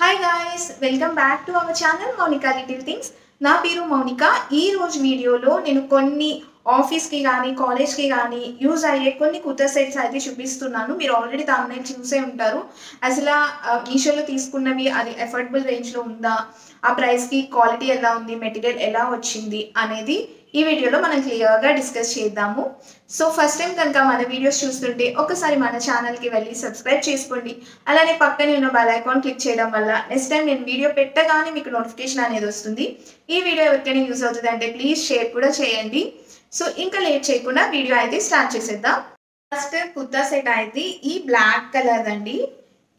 Hi guys, welcome back to our channel Mounika little things. నా పేరు మౌనిక. ఈ రోజు వీడియోలో నేను కొన్ని ఆఫీస్కి కానీ కాలేజ్కి కానీ యూజ్ అయ్యే కొన్ని కుర్తా సెట్స్ అయితే చూపిస్తున్నాను. మీరు ఆల్రెడీ థంబ్నెయిల్ చూసే ఉంటారు. అసలు మీషోలో తీసుకున్నవి అది అఫోర్డబుల్ రేంజ్లో ఉందా, ఆ ప్రైస్కి క్వాలిటీ ఎలా ఉంది, మెటీరియల్ ఎలా వచ్చింది అనేది ఈ వీడియోలో మనం క్లియర్గా డిస్కస్ చేద్దాము. సో ఫస్ట్ టైం కనుక మన వీడియోస్ చూస్తుంటే ఒకసారి మన ఛానల్కి వెళ్ళి సబ్స్క్రైబ్ చేసుకోండి. అలానే పక్కనే ఉన్న బెల్ ఐకాన్ క్లిక్ చేయడం వల్ల నెక్స్ట్ టైం నేను వీడియో పెట్టగానే మీకు నోటిఫికేషన్ అనేది వస్తుంది. ఈ వీడియో ఎవరికైనా యూజ్ అవుతుంది అంటే ప్లీజ్ షేర్ కూడా చేయండి. సో ఇంకా లేట్ చేయకుండా వీడియో అయితే స్టార్ట్ చేసేద్దాం. ఫస్ట్ కుర్తా సెట్ అయితే ఈ బ్లాక్ కలర్ అండి.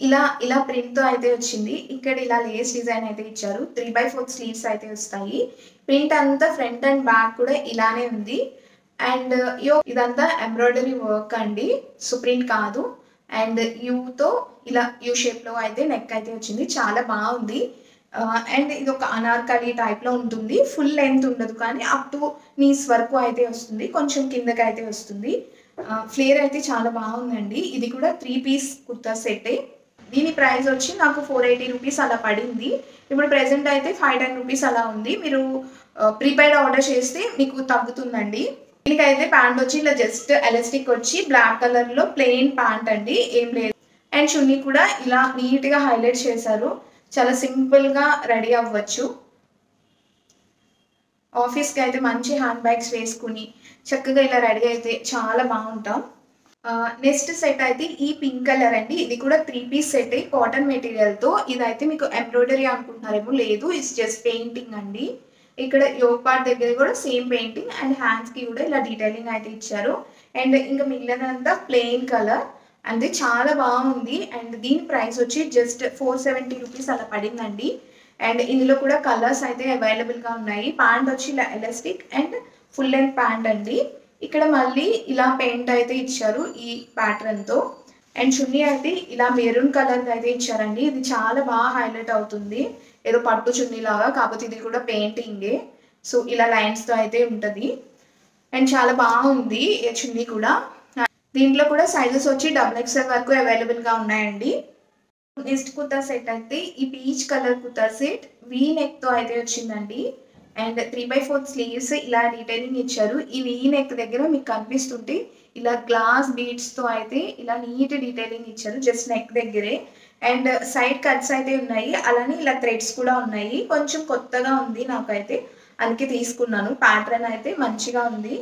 ఇలా ఇలా ప్రింట్తో అయితే వచ్చింది. ఇక్కడ ఇలా లేస్ డిజైన్ అయితే ఇచ్చారు. 3/4 స్లీవ్స్ అయితే వస్తాయి. ప్రింట్ అంతా ఫ్రంట్ అండ్ బ్యాక్ కూడా ఇలానే ఉంది. అండ్ ఇదంతా ఎంబ్రాయిడరీ వర్క్ అండి, సో ప్రింట్ కాదు. అండ్ యూతో ఇలా యూ షేప్లో అయితే నెక్ అయితే వచ్చింది, చాలా బాగుంది. అండ్ ఇది ఒక అనార్కలి టైప్లో ఉంటుంది. ఫుల్ లెంత్ ఉండదు కానీ అప్ టు నీస్ వరకు అయితే వస్తుంది, కొంచెం కిందకి అయితే వస్తుంది. ఫ్లేర్ అయితే చాలా బాగుందండి. ఇది కూడా 3 పీస్ కుర్తా సెట్టే. దీని ప్రైస్ వచ్చి నాకు 480 రూపీస్ అలా పడింది. ఇప్పుడు ప్రెసెంట్ అయితే 510 రూపీస్ అలా ఉంది. మీరు ప్రీపెయిడ్ ఆర్డర్ చేస్తే మీకు తగ్గుతుందండి. దీనికైతే ప్యాంట్ వచ్చి ఇలా జస్ట్ ఎలాస్టిక్ వచ్చి బ్లాక్ కలర్లో ప్లెయిన్ ప్యాంట్ అండి, ఏం లేదు. అండ్ చున్నీ కూడా ఇలా నీట్గా హైలైట్ చేశారు. చాలా సింపుల్గా రెడీ అవ్వచ్చు. ఆఫీస్కి అయితే మంచి హ్యాండ్ బ్యాగ్స్ వేసుకుని చక్కగా ఇలా రెడీ అయితే చాలా బాగుంటాం. నెక్స్ట్ సెట్ అయితే ఈ పింక్ కలర్ అండి. ఇది కూడా 3 పీస్ సెట్ కాటన్ మెటీరియల్తో. ఇదైతే మీకు ఎంబ్రాయిడరీ అనుకుంటున్నారేమో, లేదు, ఇట్స్ జస్ట్ పెయింటింగ్ అండి. ఇక్కడ యోగ్ పార్ట్ దగ్గర కూడా సేమ్ పెయింటింగ్ అండ్ హ్యాండ్స్కి కూడా ఇలా డీటెయిలింగ్ అయితే ఇచ్చారు. అండ్ ఇంకా మిగిలినంతా ప్లెయిన్ కలర్ అంటే చాలా బాగుంది. అండ్ దీని ప్రైస్ వచ్చి జస్ట్ 470 రూపీస్ అలా పడిందండి. అండ్ ఇందులో కూడా కలర్స్ అయితే అవైలబుల్గా ఉన్నాయి. ప్యాంట్ వచ్చి ఇలా elastic and full length pant అండి. ఇక్కడ మళ్ళీ ఇలా పెయింట్ అయితే ఇచ్చారు ఈ ప్యాటర్న్తో. అండ్ చున్నీ అయితే ఇలా మెరూన్ కలర్ అయితే ఇచ్చారండి. ఇది చాలా బాగా హైలైట్ అవుతుంది, ఏదో పట్టు చున్నీ లాగా, కాకపోతే ఇది కూడా పెయింటింగే. సో ఇలా లైన్స్తో అయితే ఉంటుంది. అండ్ చాలా బాగుంది చున్నీ కూడా. దీంట్లో కూడా సైజెస్ వచ్చి XXL వరకు అవైలబుల్గా ఉన్నాయండి. నెక్స్ట్ కుర్తా సెట్ అయితే ఈ peach colour kurta set V నెక్తో అయితే వచ్చిందండి. అండ్ 3/4 స్లీవ్స్ ఇలా డీటెయిలింగ్ ఇచ్చారు. ఈ వీ నెక్ దగ్గర మీకు కనిపిస్తుంటే ఇలా గ్లాస్ బీడ్స్తో అయితే ఇలా నీట్ డీటెయిలింగ్ ఇచ్చారు జస్ట్ నెక్ దగ్గరే. అండ్ సైడ్ కట్స్ అయితే ఉన్నాయి, అలానే ఇలా థ్రెడ్స్ కూడా ఉన్నాయి. కొంచెం కొత్తగా ఉంది నాకైతే, అందుకే తీసుకున్నాను. ప్యాటర్న్ అయితే మంచిగా ఉంది.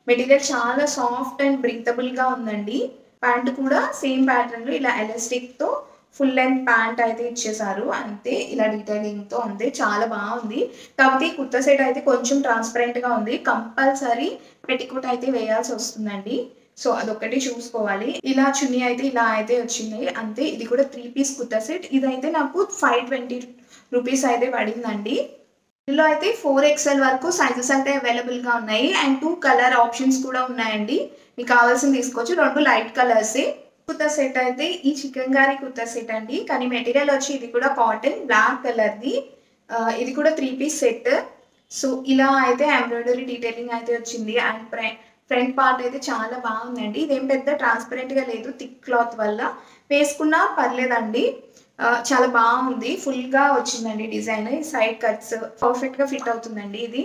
మెటీరియల్ చాలా సాఫ్ట్ అండ్ బ్రీతబుల్గా ఉందండి. ప్యాంట్ కూడా సేమ్ ప్యాటర్న్లో ఇలా ఎలాస్టిక్తో ఫుల్ లెంత్ ప్యాంట్ అయితే ఇచ్చేసారు, అంతే. ఇలా డీటెయిలింగ్తో అంతే, చాలా బాగుంది. కాకపోతే ఈ కుర్తా సెట్ అయితే కొంచెం ట్రాన్స్పరెంట్గా ఉంది. కంపల్సరీ పెట్టికోట్ అయితే వేయాల్సి వస్తుందండి, సో అదొక్కటి చూసుకోవాలి. ఇలా చున్నీ అయితే ఇలా అయితే వచ్చింది, అంతే. ఇది కూడా 3 పీస్ కుర్తా సెట్. ఇదైతే నాకు 520 రూపీస్ అయితే పడిందండి. ఇందులో అయితే 4XL వరకు సైజెస్ అయితే అవైలబుల్గా ఉన్నాయి. అండ్ 2 కలర్ ఆప్షన్స్ కూడా ఉన్నాయండి. మీకు కావాల్సింది తీసుకోవచ్చు. 2 లైట్ కలర్సే. కుర్తా సెట్ అయితే ఈ చికెన్కారీ కుర్తా సెట్ అండి, కానీ మెటీరియల్ వచ్చి ఇది కూడా కాటన్ బ్లాక్ కలర్ది. ఇది కూడా 3 పీస్ సెట్. సో ఇలా అయితే ఎంబ్రాయిడరీ డీటెయిలింగ్ అయితే వచ్చింది. అండ్ ఫ్రంట్ పార్ట్ అయితే చాలా బాగుందండి. ఇదేం పెద్ద ట్రాన్స్పరెంట్గా లేదు, థిక్ క్లాత్ వల్ల వేసుకున్నా పర్లేదండి. చాలా బాగుంది, ఫుల్గా వచ్చిందండి డిజైన్. సైడ్ కట్స్ పర్ఫెక్ట్గా ఫిట్ అవుతుందండి ఇది.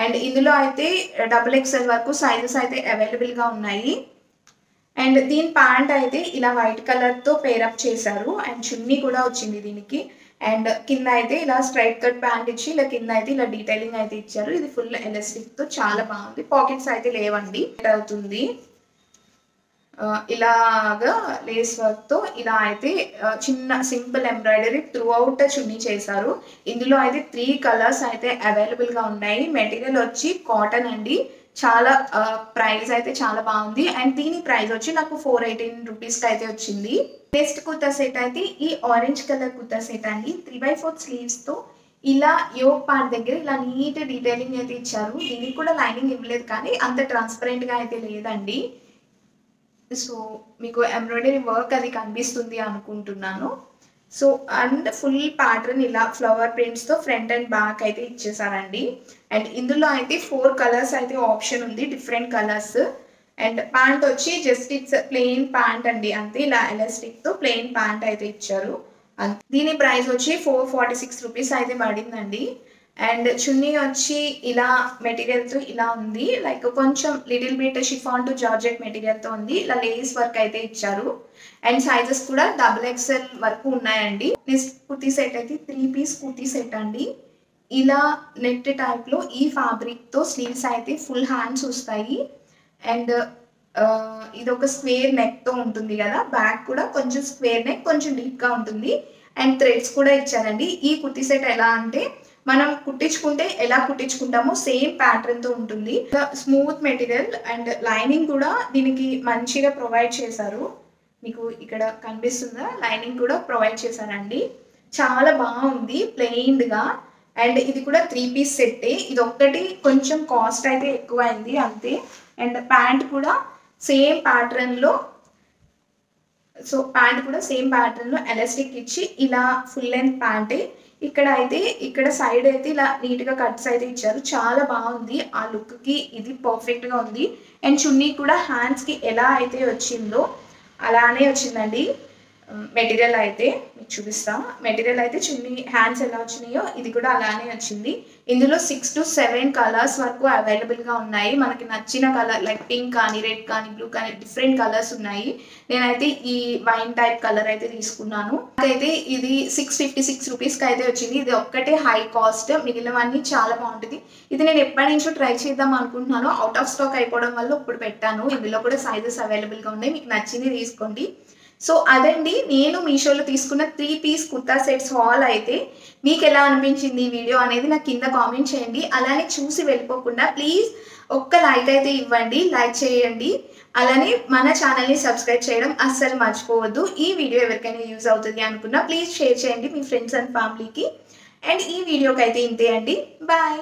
అండ్ ఇందులో అయితే XXL వరకు సైజెస్ అయితే అవైలబుల్గా ఉన్నాయి. అండ్ దీని ప్యాంట్ అయితే ఇలా వైట్ కలర్తో పేరప్ చేశారు. అండ్ చున్నీ కూడా వచ్చింది దీనికి. అండ్ కింద అయితే ఇలా స్ట్రైట్ కట్ ప్యాంట్ ఇచ్చి ఇలా కింద అయితే ఇలా డీటెయిలింగ్ అయితే ఇచ్చారు. ఇది ఫుల్ ఎలాస్టిక్తో చాలా బాగుంది. పాకెట్స్ అయితే లేవండి, అవుతుంది. ఇలాగా లేస్ వర్క్తో ఇలా అయితే చిన్న సింపుల్ ఎంబ్రాయిడరీ త్రూ అవుట్ చున్నీ చేశారు. ఇందులో అయితే 3 కలర్స్ అయితే అవైలబుల్గా ఉన్నాయి. మెటీరియల్ వచ్చి కాటన్ అండి. చాలా ప్రైస్ అయితే చాలా బాగుంది. అండ్ దీని ప్రైస్ వచ్చి నాకు 418 రూపీస్కి అయితే వచ్చింది. నెక్స్ట్ కుర్తా సెట్ అయితే ఈ ఆరెంజ్ కలర్ కుర్తా సెట్ అండి. 3/4 స్లీవ్స్తో ఇలా యోగ్ పార్ట్ దగ్గర ఇలా నీట్ డీటెయిలింగ్ అయితే ఇచ్చారు. దీనికి కూడా లైనింగ్ ఇవ్వలేదు, కానీ అంత ట్రాన్స్పరెంట్గా అయితే లేదండి. సో మీకు ఎంబ్రాయిడరీ వర్క్ అది కనిపిస్తుంది అనుకుంటున్నాను. సో అండ్ ఫుల్ ప్యాటర్న్ ఇలా ఫ్లవర్ ప్రింట్స్తో ఫ్రంట్ అండ్ బ్యాక్ అయితే ఇచ్చేసారండి. అండ్ ఇందులో అయితే 4 కలర్స్ అయితే ఆప్షన్ ఉంది, డిఫరెంట్ కలర్స్. అండ్ ప్యాంట్ వచ్చి జస్ట్ ఇట్స్ ప్లెయిన్ ప్యాంట్ అండి, అంతే. ఇలా ఎలాస్టిక్తో ప్లెయిన్ ప్యాంట్ అయితే ఇచ్చారు. దీని ప్రైస్ వచ్చి 446 రూపీస్ అయితే పడిందండి. అండ్ చున్నీ వచ్చి ఇలా మెటీరియల్తో ఇలా ఉంది, లైక్ కొంచెం little bit chiffon to georgette మెటీరియల్తో ఉంది. ఇలా లేస్ వర్క్ అయితే ఇచ్చారు. అండ్ సైజెస్ కూడా XXL వరకు ఉన్నాయండి. నెక్స్ట్ కుర్తీ సెట్ అయితే 3 పీస్ కుర్తీ సెట్ అండి. ఇలా నెట్ టైప్లో ఈ ఫ్యాబ్రిక్తో స్లీవ్స్ అయితే ఫుల్ హ్యాండ్స్ వస్తాయి. అండ్ ఇది ఒక స్క్వేర్ నెక్తో ఉంటుంది కదా, బ్యాక్ కూడా కొంచెం స్క్వేర్ నెక్, కొంచెం డీప్గా ఉంటుంది. అండ్ థ్రెడ్స్ కూడా ఇచ్చారండి. ఈ కుర్తీ సెట్ ఎలా అంటే మనం కుట్టించుకుంటే ఎలా కుట్టించుకుంటామో సేమ్ ప్యాటర్న్తో ఉంటుంది. స్మూత్ మెటీరియల్ అండ్ లైనింగ్ కూడా దీనికి మంచిగా ప్రొవైడ్ చేశారు. మీకు ఇక్కడ కనిపిస్తుందా, లైనింగ్ కూడా ప్రొవైడ్ చేశారండి. చాలా బాగుంది ప్లెయిన్గా. అండ్ ఇది కూడా 3 పీస్ సెట్టే. ఇది ఒక్కటి కొంచెం కాస్ట్ అయితే ఎక్కువ అయింది అంతే. అండ్ ప్యాంట్ కూడా సేమ్ ప్యాటర్న్లో, సో ప్యాంట్ కూడా సేమ్ ప్యాటర్న్లో ఎలాస్టిక్ ఇచ్చి ఇలా ఫుల్ లెంత్ ప్యాంటే. ఇక్కడ సైడ్ అయితే ఇలా నీట్గా కట్స్ అయితే ఇచ్చారు. చాలా బాగుంది, ఆ లుక్కి ఇది పర్ఫెక్ట్గా ఉంది. అండ్ చున్నీ కూడా హ్యాండ్స్కి ఎలా అయితే వచ్చిందో అలానే వచ్చిందండి. మెటీరియల్ అయితే మీకు చూపిస్తా. మెటీరియల్ అయితే చున్నీ హ్యాండ్స్ ఎలా వచ్చినాయో ఇది కూడా అలానే వచ్చింది. ఇందులో 6 to 7 కలర్స్ వరకు అవైలబుల్గా ఉన్నాయి. మనకి నచ్చిన కలర్ లైక్ పింక్ కానీ, రెడ్ కానీ, బ్లూ కానీ డిఫరెంట్ కలర్స్ ఉన్నాయి. నేనైతే ఈ వైన్ టైప్ కలర్ అయితే తీసుకున్నాను. అయితే ఇది 656 రూపీస్కి అయితే వచ్చింది. ఇది ఒక్కటే హై కాస్ట్, మిగిలినవన్నీ చాలా బాగుంటుంది. ఇది నేను ఎప్పటి నుంచో ట్రై చేద్దాం అనుకుంటున్నాను. అవుట్ ఆఫ్ స్టాక్ అయిపోవడం వల్ల ఇప్పుడు పెట్టాను. ఇందులో కూడా సైజెస్ అవైలబుల్గా ఉన్నాయి, మీకు నచ్చింది తీసుకోండి. సో అదండి నేను మీషోలో తీసుకున్న 3 పీస్ కుర్తా సెట్స్ హాల్. అయితే మీకు ఎలా అనిపించింది ఈ వీడియో అనేది నాకు కింద కామెంట్ చేయండి. అలానే చూసి వెళ్ళిపోకుండా ప్లీజ్ ఒక్క లైక్ అయితే ఇవ్వండి, లైక్ చేయండి. అలానే మన ఛానల్ని సబ్స్క్రైబ్ చేయడం అస్సలు మర్చిపోవద్దు. ఈ వీడియో ఎవరికైనా యూజ్ అవుతుంది అనుకున్నా ప్లీజ్ షేర్ చేయండి మీ ఫ్రెండ్స్ అండ్ ఫ్యామిలీకి. అండ్ ఈ వీడియోకి అయితే ఇంతే అండి. బాయ్.